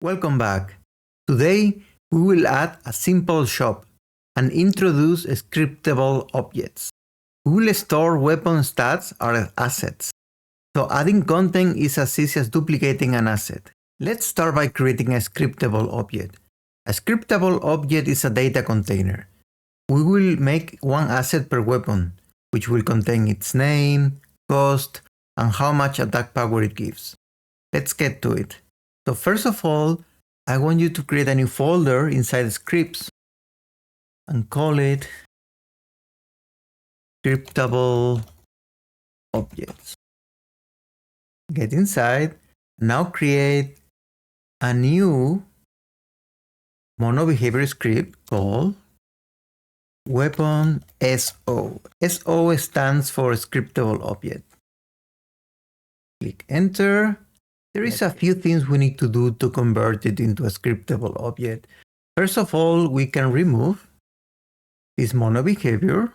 Welcome back. Today, we will add a simple shop and introduce scriptable objects. We will store weapon stats or assets. So adding content is as easy as duplicating an asset. Let's start by creating a scriptable object. A scriptable object is a data container. We will make one asset per weapon, which will contain its name, cost, and how much attack power it gives. Let's get to it. So first of all, I want you to create a new folder inside scripts and call it Scriptable Objects. Get inside. Now create a new mono behavior script called Weapon SO. SO stands for Scriptable Object. Click Enter. There is a few things we need to do to convert it into a scriptable object. First of all, we can remove this mono behavior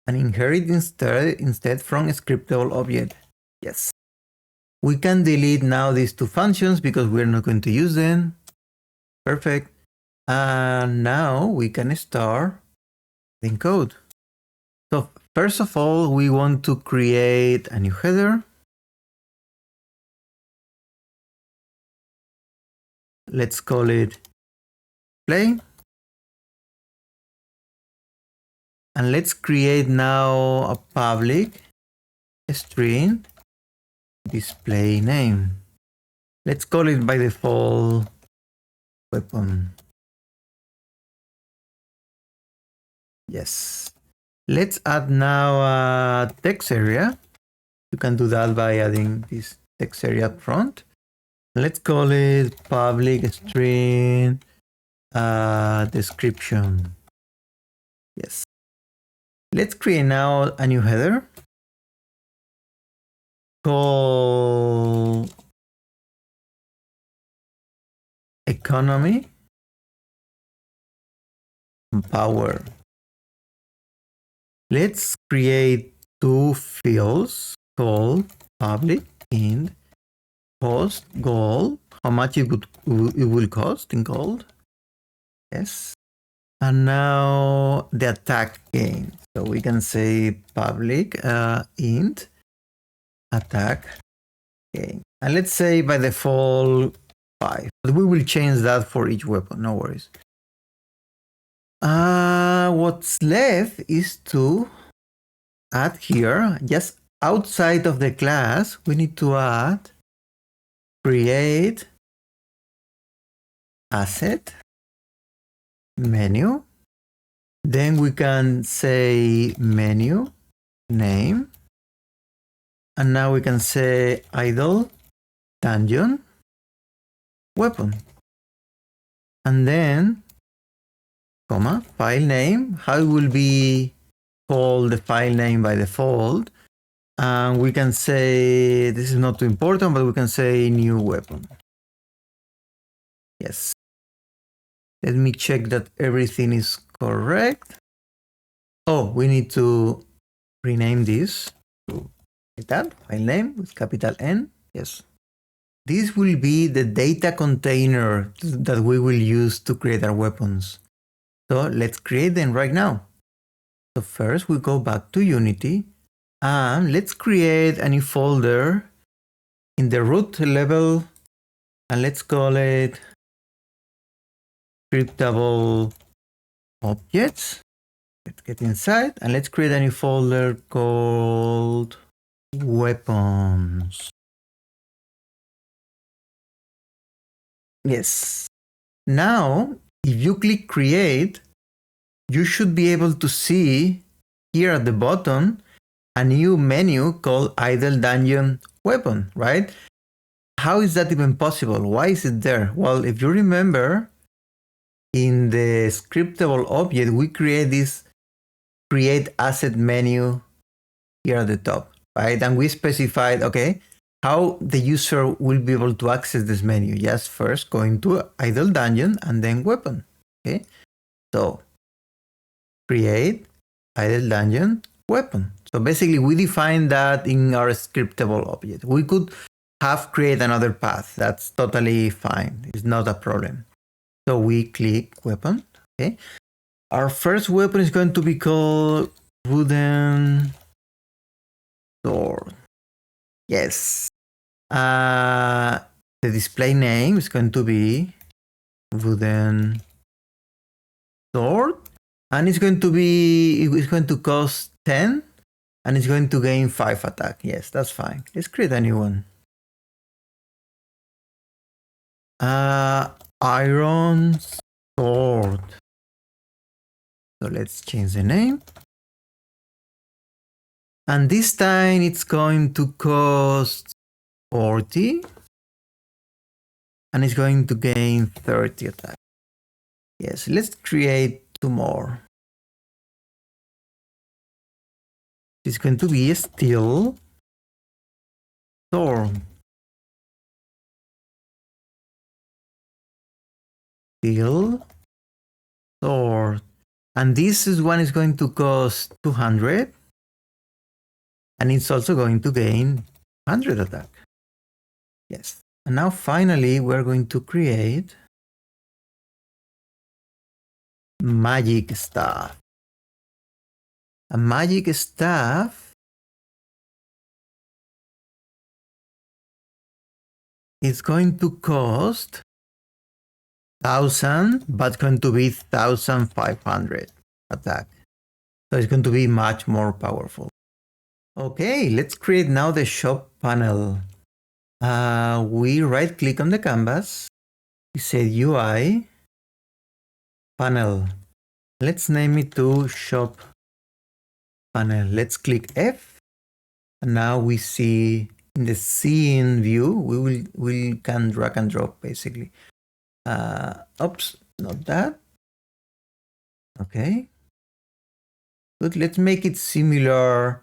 and inherit instead from a scriptable object. Yes. We can delete now these two functions because we're not going to use them. Perfect. And now we can start in code. So first of all, we want to create a new header. Let's call it play. And let's create now a public string display name. Let's call it by default weapon. Yes. Let's add now a text area. You can do that by adding this text area up front. Let's call it public string description. Yes. Let's create now a new header called economy and power. Let's create two fields called public int cost gold, how much it will cost in gold. Yes. And now the attack gain. So we can say public int attack gain. And let's say by default 5. But we will change that for each weapon, no worries. What's left is to add here, just outside of the class, we need to add create asset menu. Then we can say menu name. And now we can say idle dungeon weapon. And then comma file name. How it will be called the file name by default. And we can say, this is not too important, but we can say new weapon. Yes. Let me check that everything is correct. Oh, we need to rename this to like that, file name with capital N. Yes. This will be the data container that we will use to create our weapons. So let's create them right now. So first we go back to Unity. And let's create a new folder in the root level and let's call it Scriptable Objects. Let's get inside and let's create a new folder called Weapons. Yes. Now, if you click Create, you should be able to see here at the bottom a new menu called Idle Dungeon Weapon, right? How is that even possible? Why is it there? Well, if you remember, in the scriptable object, we create this create asset menu here at the top, right? And we specified, okay, how the user will be able to access this menu. Just first going to Idle Dungeon and then Weapon, okay? So create Idle Dungeon Weapon. So basically we define that in our scriptable object. We could have create another path. That's totally fine. It's not a problem. So we click weapon. Okay. Our first weapon is going to be called wooden sword. Yes. The display name is going to be wooden sword, and it's going to cost 10, and it's going to gain 5 attack. Yes, that's fine. Let's create a new one. Iron sword. So let's change the name. And this time it's going to cost 40. And it's going to gain 30 attack. Yes, let's create 2 more. It's going to be a steel sword. Steel sword. And this one is going to cost 200. And it's also going to gain 100 attack. Yes. And now finally we're going to create magic staff. A magic staff is going to cost 1,000, but going to be 1,500 attack. So it's going to be much more powerful. Okay, let's create now the shop panel. We right click on the canvas. We say UI panel. Let's name it to shop panel. Let's click F. And now we see in the scene view, we can drag and drop basically. Oops, not that. Okay. But let's make it similar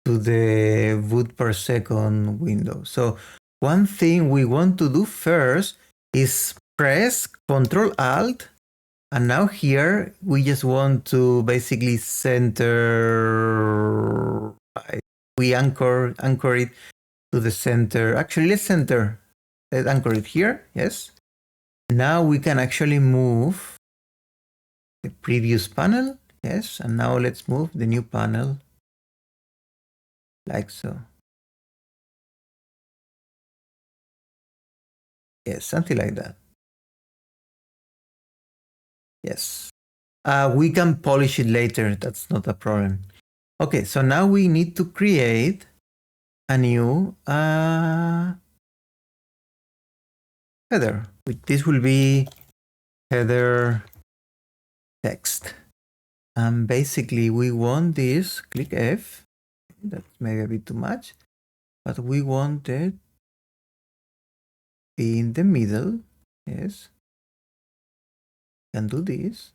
to the wood per second window. So one thing we want to do first is press Ctrl Alt, and now here we just want to basically center. We anchor it to the center. Actually, let's anchor it here. Yes. Now we can actually move the previous panel. Yes, and now let's move the new panel like so. Yes, something like that. Yes. We can polish it later. That's not a problem. Okay, so now we need to create a new header. This will be header text. And basically we want this, click F. That's maybe a bit too much, but we want it be in the middle. Yes. Can do this.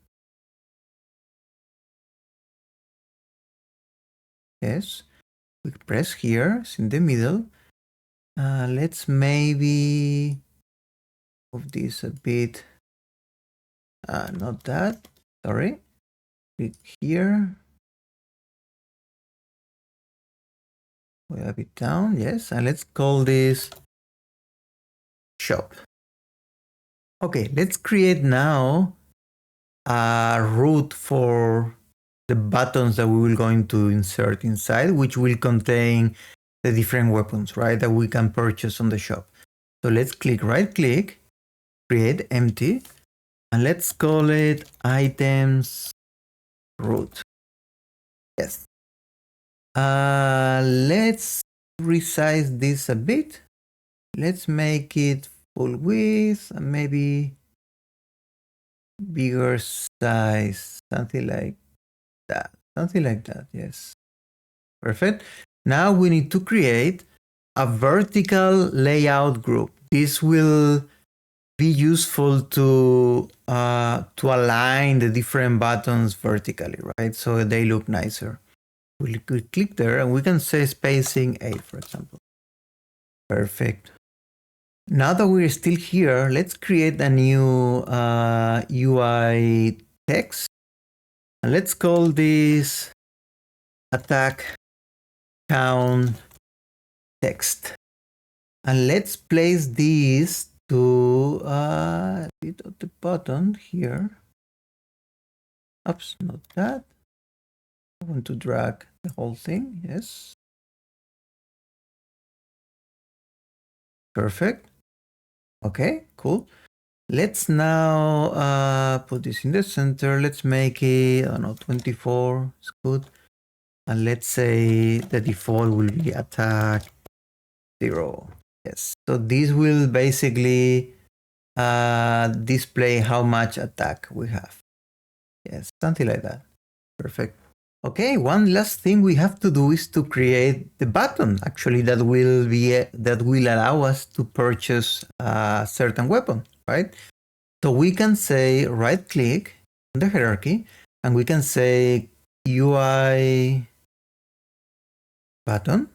Yes. We press here, it's in the middle. Let's maybe move this a bit. Not that, sorry. Click here. We have it down, yes. And let's call this shop. Okay, let's create now a route for the buttons that we will going to insert inside, which will contain the different weapons, right, that we can purchase on the shop. So let's click right click, create empty, and let's call it items route. Yes. Let's resize this a bit. Let's make it full width and maybe bigger size, something like that. Something like that, yes. Perfect. Now we need to create a vertical layout group. This will be useful to align the different buttons vertically, right? So they look nicer. We'll click there and we can say spacing 8, for example. Perfect. Now that we're still here, let's create a new UI text. And let's call this attack count text. And let's place this to a bit of the bottom here. Oops, not that. I want to drag the whole thing. Yes. Perfect. Okay, cool. Let's now put this in the center. Let's make it, I don't know, 24. It's good. And let's say the default will be attack 0. Yes. So this will basically display how much attack we have. Yes, something like that. Perfect. Okay, one last thing we have to do is to create the button actually that will allow us to purchase a certain weapon, right? So we can say right click on the hierarchy and we can say UI button.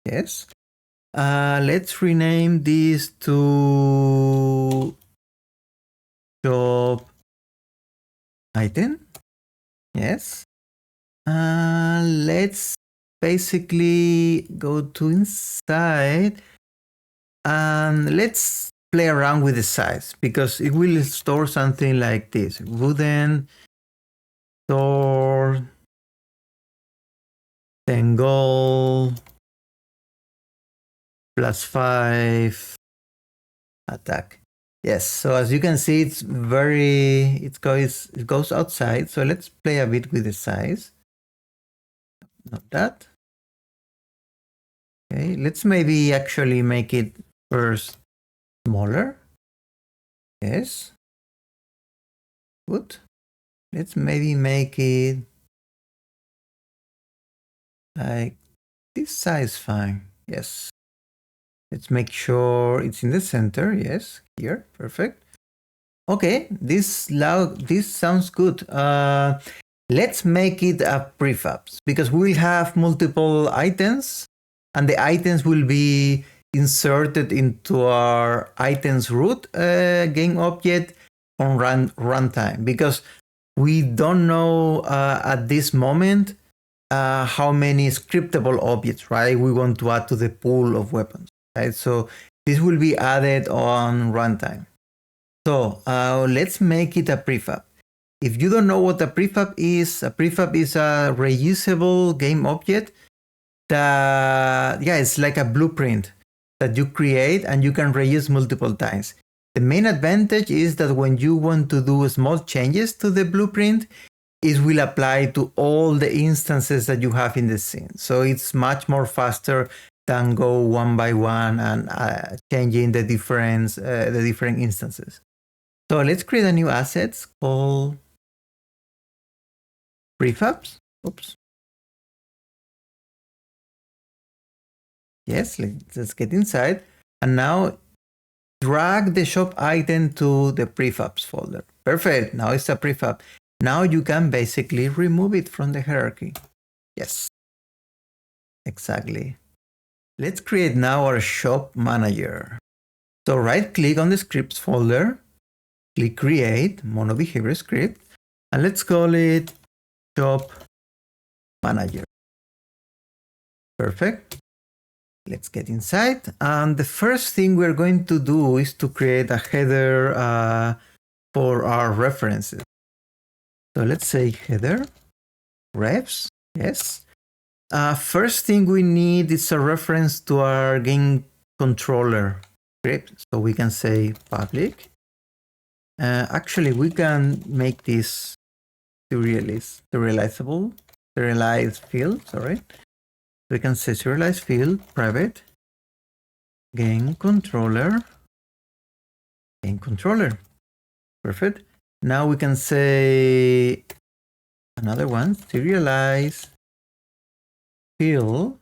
Yes. Let's rename this to shop item. Yes. Let's basically go to inside and let's play around with the size because it will store something like this. Wooden store 10 gold +5 attack. Yes, so as you can see, it goes outside. So let's play a bit with the size. Not that. Okay, let's maybe actually make it first smaller. Yes. Good. Let's maybe make it like this size fine. Yes. Let's make sure it's in the center. Yes, here. Perfect. Okay, this sounds good. Let's make it a prefabs because we will have multiple items and the items will be inserted into our items root game object on runtime because we don't know at this moment how many scriptable objects, right? We want to add to the pool of weapons, right? So this will be added on runtime. So let's make it a prefab. If you don't know what a prefab is a reusable game object that, it's like a blueprint that you create and you can reuse multiple times. The main advantage is that when you want to do small changes to the blueprint, it will apply to all the instances that you have in the scene. So it's much more faster than go one by one and changing the different instances. So let's create a new asset called prefabs. Oops. Yes, let's get inside. And now drag the shop item to the prefabs folder. Perfect. Now it's a prefab. Now you can basically remove it from the hierarchy. Yes, exactly. Let's create now our shop manager. So right click on the scripts folder, click create mono behavior script, and let's call it shop manager. Perfect. Let's get inside. And the first thing we're going to do is to create a header for our references. So let's say header refs. Yes. First thing we need is a reference to our game controller script. So we can say public. Actually, we can make this serialized field. Sorry. We can say serialized field private game controller. Perfect. Now we can say another one, serialize field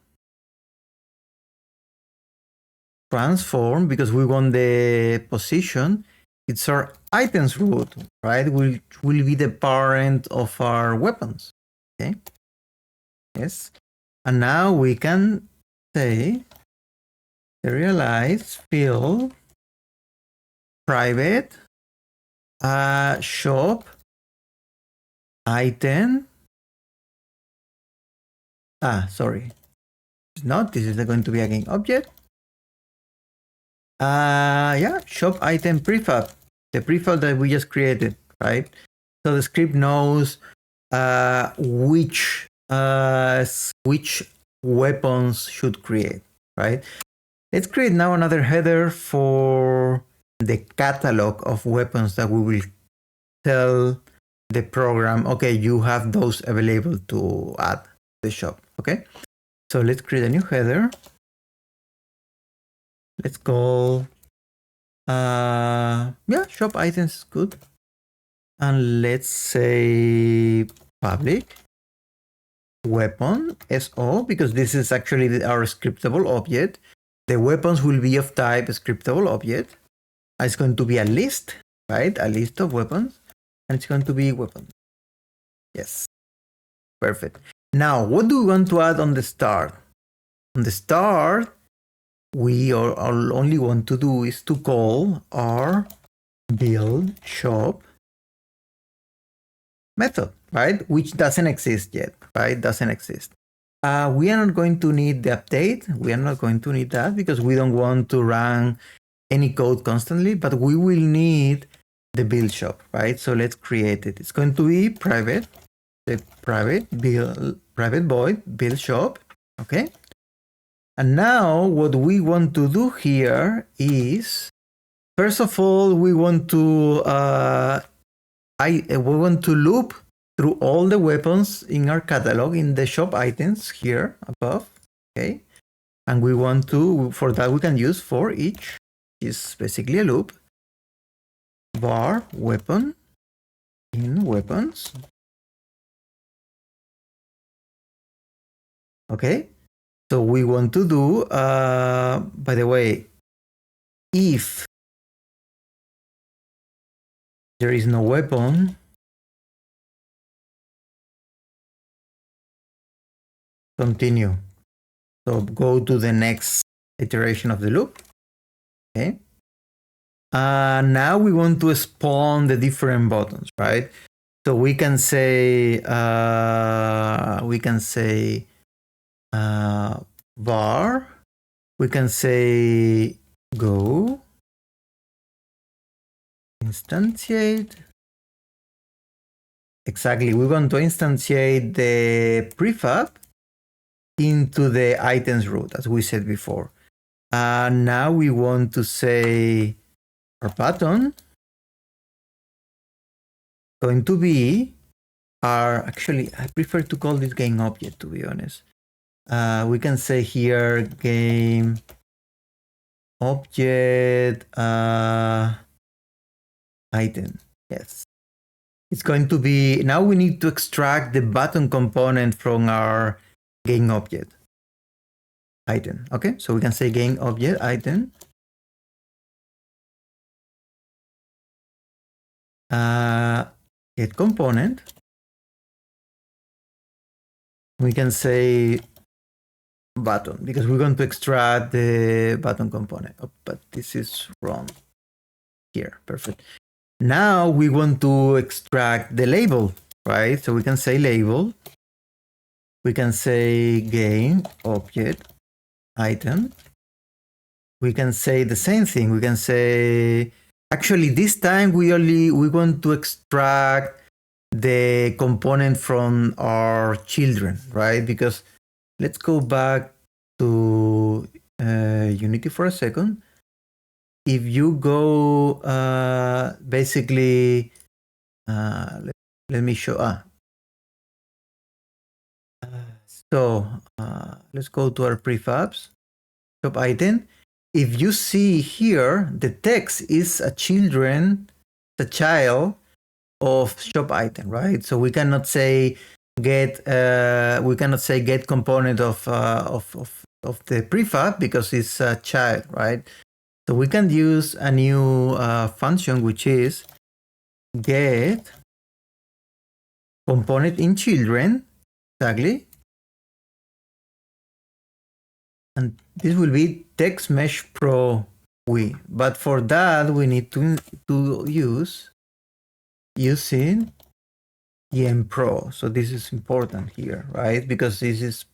transform, because we want the position. It's our items root, right? Which will be the parent of our weapons. Okay. Yes. And now we can say serialize field private shop item. Sorry. It's not. This is going to be a game object. Yeah, shop item prefab, the prefab that we just created, right? So the script knows which weapons should create, right? Let's create now another header for the catalog of weapons that we will tell the program, okay, you have those available to add to the shop, okay? So let's create a new header. Let's call, yeah, shop items is good. And let's say public weapon SO, because this is actually our scriptable object. The weapons will be of type scriptable object. It's going to be a list, right? A list of weapons, and it's going to be weapons. Yes, perfect. Now, what do we want to add on the start? On the start, we all only want to do is to call our build shop method, right? Which doesn't exist yet, right? Doesn't exist. We are not going to need the update. We are not going to need that because we don't want to run any code constantly, but we will need the build shop, right? So let's create it. It's going to be private, the private void build shop, okay? And now what we want to do here is, first of all, we want to loop through all the weapons in our catalog in the shop items here above, okay? And we want to, for that we can use for each, is basically a loop, var weapon in weapons, okay? So we want to do, by the way, if there is no weapon, continue. So go to the next iteration of the loop, okay? Now we want to spawn the different buttons, right? So we can say var, we can say go instantiate. Exactly, we want to instantiate the prefab into the items root, as we said before. Now we want to say our button going to be our, actually, I prefer to call this game object, to be honest. We can say here game object item. Yes. It's going to be, now we need to extract the button component from our game object item. Okay, so we can say game object item. Get component. We can say button because we're going to extract the button component. Oh, but this is wrong here. Perfect. Now we want to extract the label, right? So we can say label. We can say game object item. We can say the same thing. We can say, actually this time we want to extract the component from our children, right? Because let's go back to Unity for a second. If you go basically, let me show. So let's go to our prefabs, shop item. If you see here, the text is a child of shop item, right? So we cannot say get component of the prefab because it's a child, right? So we can use a new function which is get component in children, exactly. And this will be text mesh pro we. But for that we need to use using EM Pro. So this is important here, right? Because this is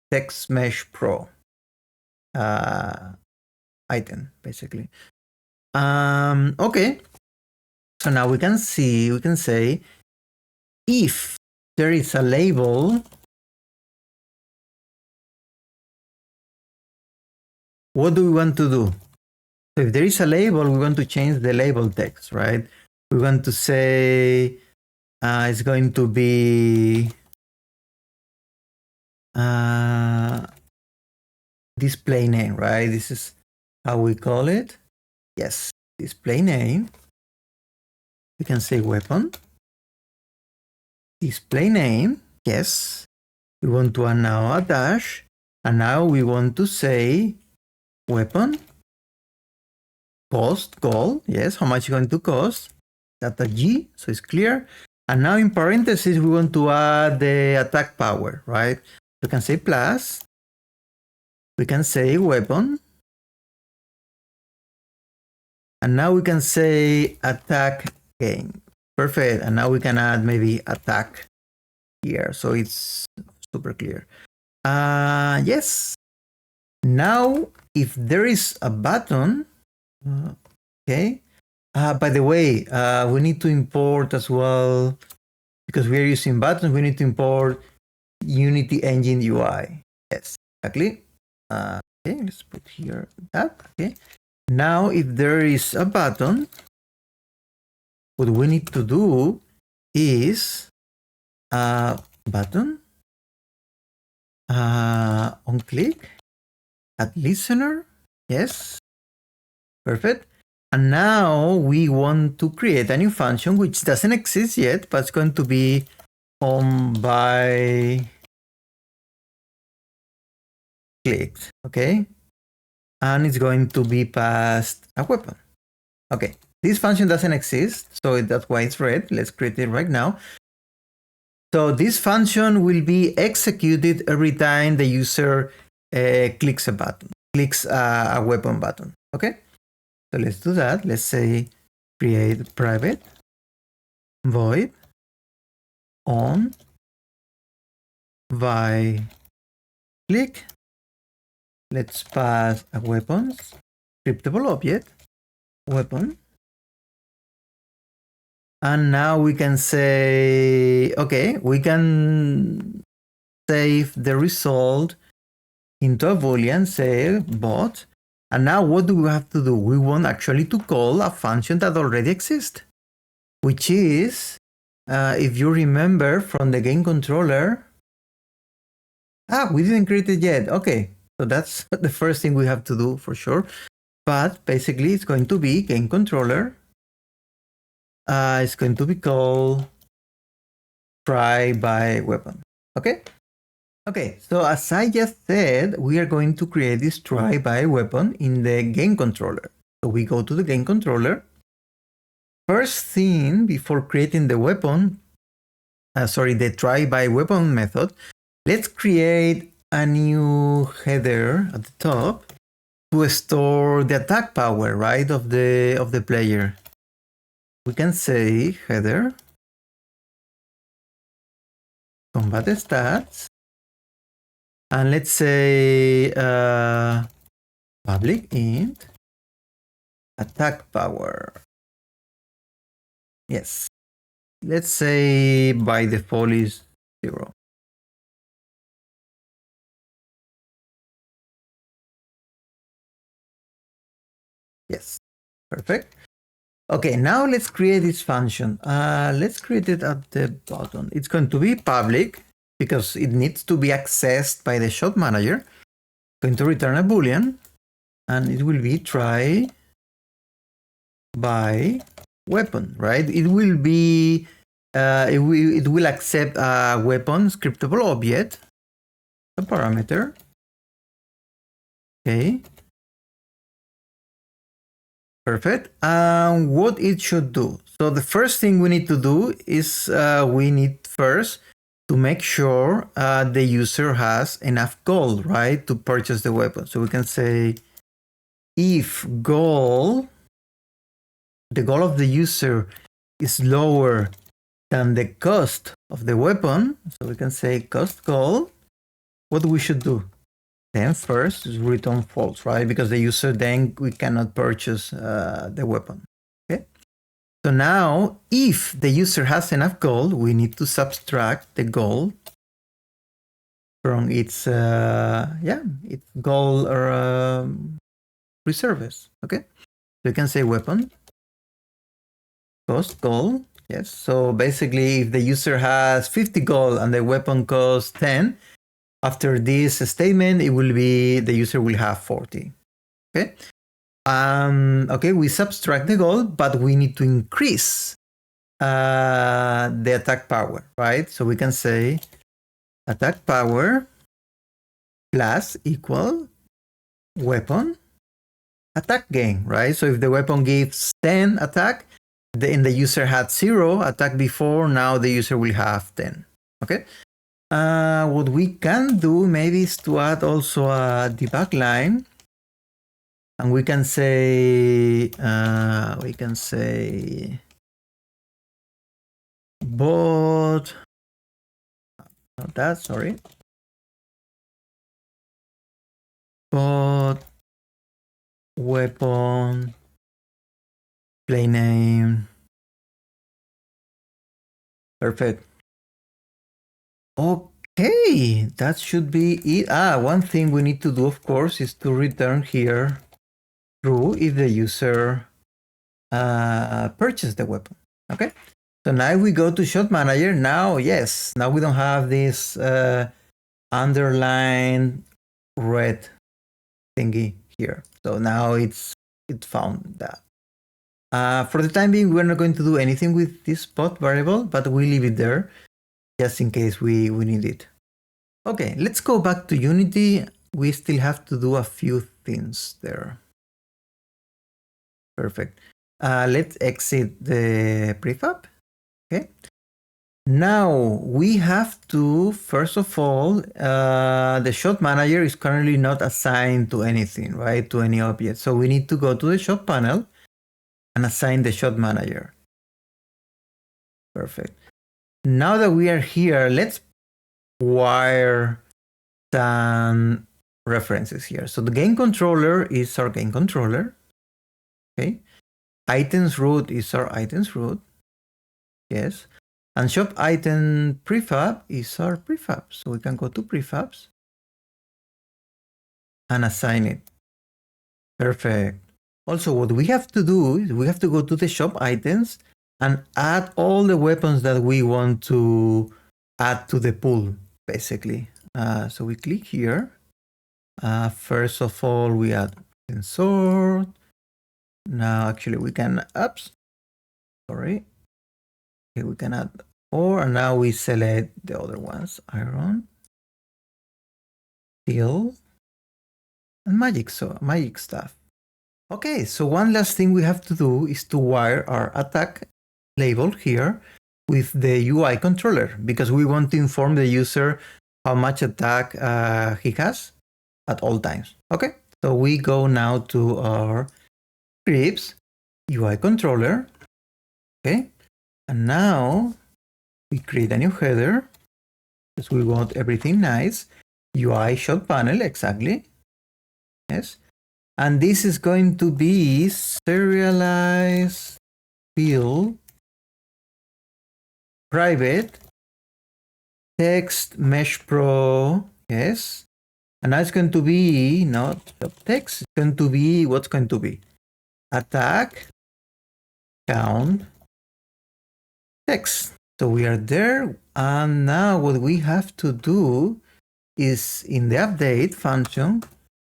text mesh pro. item, basically. Okay. So now we can say, if there is a label, what do we want to do? So if there is a label, we want to change the label text, right? We want to say it's going to be display name, right? This is how we call it. Yes, display name. We can say weapon. Display name. Yes. We want to add now a dash. And now we want to say weapon. Cost, goal. Yes, how much is going to cost? Data G, so it's clear. And now in parentheses, we want to add the attack power, right? We can say plus. We can say weapon. And now we can say attack gain. Perfect. And now we can add maybe attack here. So it's super clear. Yes. Now, if there is a button, okay. By the way, we need to import as well, because we are using buttons, we need to import Unity Engine UI. Yes, exactly. Okay, let's put here that. Okay. Now, if there is a button, what we need to do is button on click, add listener. Yes, perfect. And now we want to create a new function which doesn't exist yet, but it's going to be on by clicked. Okay. And it's going to be passed a weapon. Okay, this function doesn't exist, so that's why it's red. Let's create it right now. So this function will be executed every time the user clicks a button, clicks a weapon button. Okay, so let's do that. Let's say create private void on by click. Let's pass a weapons scriptable object weapon. And now we can say, okay, we can save the result into a boolean, say bot. And now what do we have to do? We want actually to call a function that already exists, which is, if you remember from the game controller, we didn't create it yet. Okay, so that's the first thing we have to do for sure. But basically it's going to be game controller. It's going to be called try by weapon. Okay? Okay, so as I just said, we are going to create this try by weapon in the game controller. So we go to the game controller. First thing, before creating the weapon, the try by weapon method, let's create a new header at the top to store the attack power, right, of the player. We can say header combat stats, and let's say public int attack power. Yes, let's say by default is 0. Yes, perfect. Okay, now let's create this function. Let's create it at the bottom. It's going to be public because it needs to be accessed by the shot manager. Going to return a boolean, and it will be try by weapon, right? It will be it will accept a weapon scriptable object, a parameter. Okay. Perfect. What it should do. So the first thing we need to do is we need first to make sure the user has enough gold, right, to purchase the weapon. So we can say if goal, the goal of the user is lower than the cost of the weapon. So we can say cost goal. What we should do? then first return false, right? Because the user then we cannot purchase the weapon. Okay. So now, if the user has enough gold, we need to subtract the gold from its its gold or reserves. Okay. So you can say weapon cost gold. Yes. So basically, if the user has 50 gold and the weapon costs 10, after this statement, it will be the user will have 40. Okay. Okay, we subtract the gold, but we need to increase the attack power, right? So we can say attack power plus equal weapon attack gain, right? So if the weapon gives 10 attack, then the user had 0 attack before, now the user will have 10. Okay. What we can do maybe is to add also a debug line, and we can say but not that, sorry, but weapon play name. Perfect. Okay, that should be it. One thing we need to do, of course, is to return here true if the user purchased the weapon. Okay, so now we go to shot manager. Now, yes, now we don't have this underlined red thingy here. So now it found that. For the time being, we're not going to do anything with this spot variable, but we leave it there just in case we need it. Okay, let's go back to Unity. We still have to do a few things there. Perfect. Let's exit the prefab. Okay. Now we have to, first of all, the shot manager is currently not assigned to anything, right? To any object. So we need to go to the shot panel and assign the shot manager. Perfect. Now that we are here, let's wire some references here. So the game controller is our game controller. Okay. Items root is our items root. Yes. And shop item prefab is our prefab. So we can go to prefabs and assign it. Perfect. Also, what we have to do is we have to go to the shop items and add all the weapons that we want to add to the pool, basically. So we click here. First of all, we add sword. Now, actually, we can sorry. Okay, we can add 4, and now we select the other ones: iron, steel, and magic. So magic stuff. Okay, so one last thing we have to do is to wire our attack label here with the UI controller, because we want to inform the user how much attack he has at all times. Okay, so we go now to our scripts UI controller. Okay, and now we create a new header because we want everything nice. UI shot panel, exactly. Yes. And this is going to be serialized field private text mesh pro. Yes. And now it's going to be not text, it's going to be what's going to be attack count text. So we are there, and now what we have to do is in the update function,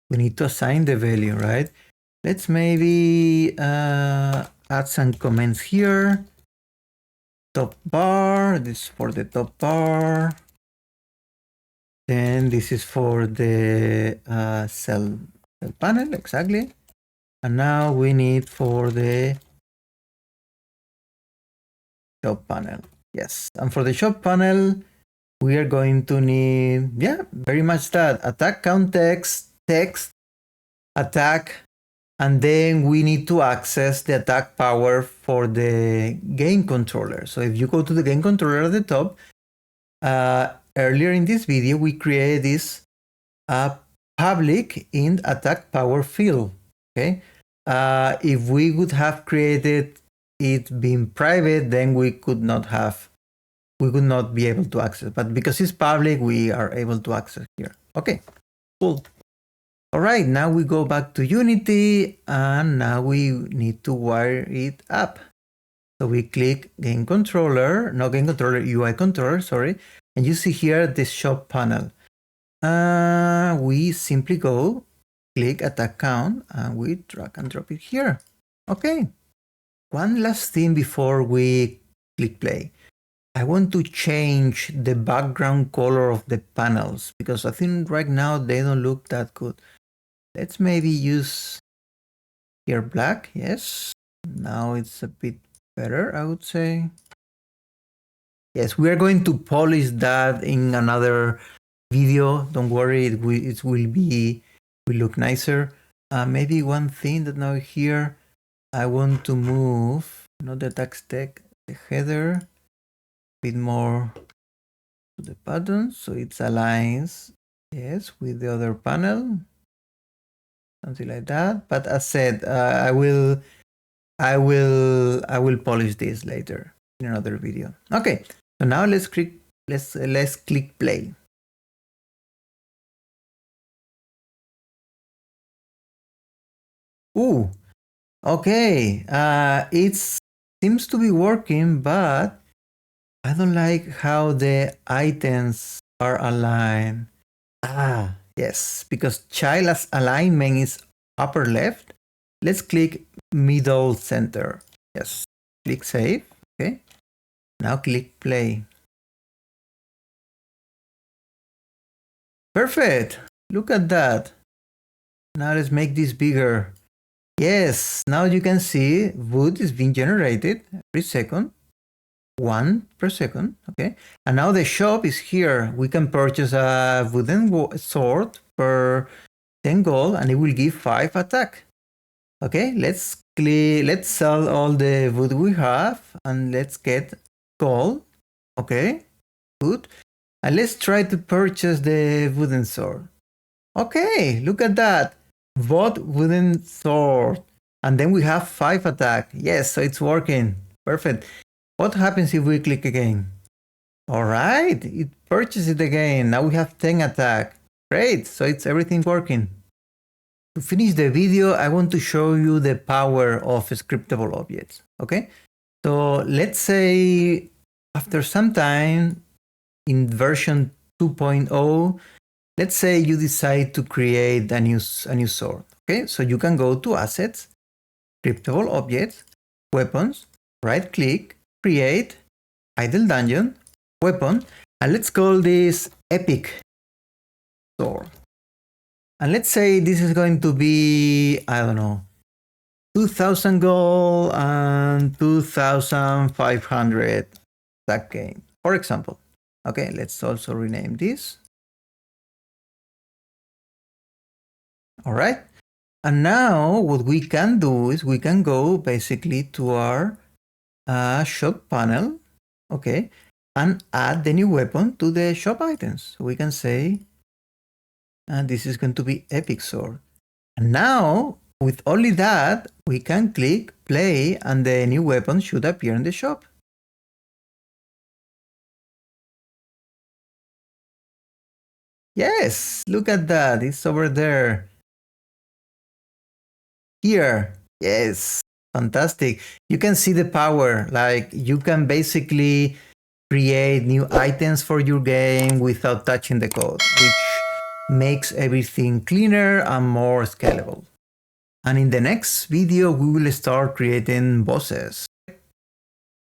we need to assign the value, right? Let's maybe add some comments here. Top bar, this is for the top bar. Then this is for the cell panel, exactly. And now we need for the shop panel. Yes, and for the shop panel, we are going to need, very much that. Attack count text, attack, and then we need to access the attack power for the game controller. So if you go to the game controller at the top, earlier in this video, we created this public int attack power field. Okay, if we would have created it being private, then we could not be able to access. But because it's public, we are able to access here. Okay, cool. All right, now we go back to Unity, and now we need to wire it up. So we click UI controller, sorry, and you see here the shop panel. We simply go click attack count and we drag and drop it here. Okay. One last thing before we click play. I want to change the background color of the panels because I think right now they don't look that good. Let's maybe use here black. Yes. Now it's a bit better, I would say. Yes, we are going to polish that in another video. Don't worry, it will look nicer. Maybe one thing that now here, I want to move, not the text tag, the header, a bit more to the button, so it aligns, yes, with the other panel, something like that. But as said, I will polish this later in another video. Okay, so now let's click play. Ooh, okay. It seems to be working, but I don't like how the items are aligned. Yes, because child alignment is upper left. Let's click middle center. Yes, click save. Okay, now click play. Perfect. Look at that. Now let's make this bigger. Yes, now you can see wood is being generated every second, 1 per second, okay? And now the shop is here. We can purchase a wooden sword per 10 gold and it will give 5 attack. Okay, let's sell all the wood we have and let's get gold. Okay, good. And let's try to purchase the wooden sword. Okay, look at that. Bought wooden sword. And then we have 5 attack. Yes, so it's working. Perfect. What happens if we click again? All right, it purchases it again. Now we have 10 attack. Great, so it's everything working. To finish the video, I want to show you the power of scriptable objects. Okay, so let's say after some time in version 2.0, let's say you decide to create a new sword. Okay, so you can go to Assets, Scriptable Objects, Weapons, right click, Create, Idle Dungeon, Weapon, and let's call this Epic Sword. And let's say this is going to be, I don't know, 2,000 gold and 2,500 attack gain, for example. Okay, let's also rename this. All right. And now what we can do is we can go basically to our shop panel, okay, and add the new weapon to the shop items. So we can say, and this is going to be Epic Sword. And now, with only that, we can click play and the new weapon should appear in the shop. Yes, look at that, it's over there. Here, yes, fantastic. You can see the power, like you can basically create new items for your game without touching the code, which makes everything cleaner and more scalable. And in the next video, we will start creating bosses.